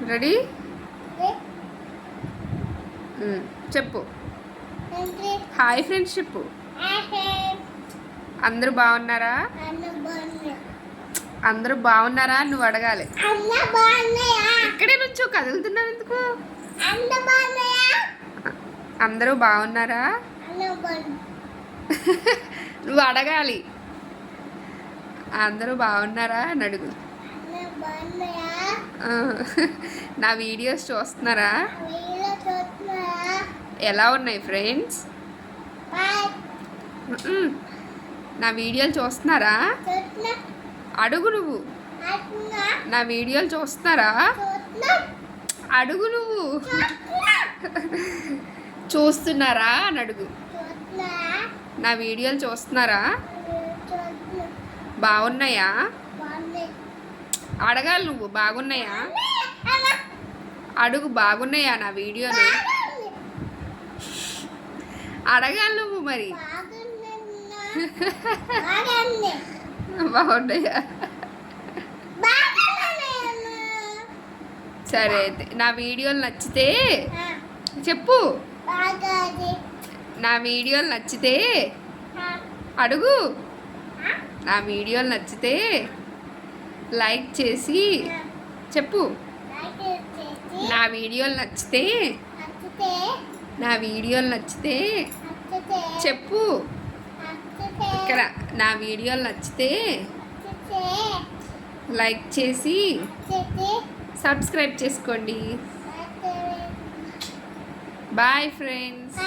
Ready? చెప్పు. Hi friends చెప్పు. అందరూ బాగున్నారా? అందరూ బాగున్నారా నువ్వు అడగాలి. ఇక్కడే నుంచో కదులుతున్నావు ఎందుకు? అందరూ బాగున్నారా నువ్వు అడగాలి. అందరూ బాగున్నారా అని అడుగు. నా వీడియోస్ చూస్తున్నారా? ఎలా ఉన్నాయి ఫ్రెండ్స్? నా వీడియోలు చూస్తున్నారా? అడుగు నువ్వు. నా వీడియోలు చూస్తున్నారా? అడుగు నువ్వు. చూస్తున్నారా అని అడుగు. నా వీడియోలు చూస్తున్నారా? బాగున్నాయా? అడగాలి నువ్వు. బాగున్నాయా అడుగు. బాగున్నాయా నా వీడియోలు? అడగాలి నువ్వు మరి. బాగున్నాయా? సరే అయితే నా వీడియోలు నచ్చితే చెప్పు. నా వీడియోలు నచ్చితే అడుగు. నా వీడియోలు నచ్చితే లైక్ చేసి చెప్పు. నా వీడియోలు నచ్చితే నా వీడియోలు నచ్చితే చెప్పు. ఇక్కడ నా వీడియోలు నచ్చితే లైక్ చేసి సబ్స్క్రైబ్ చేసుకోండి. Bye friends.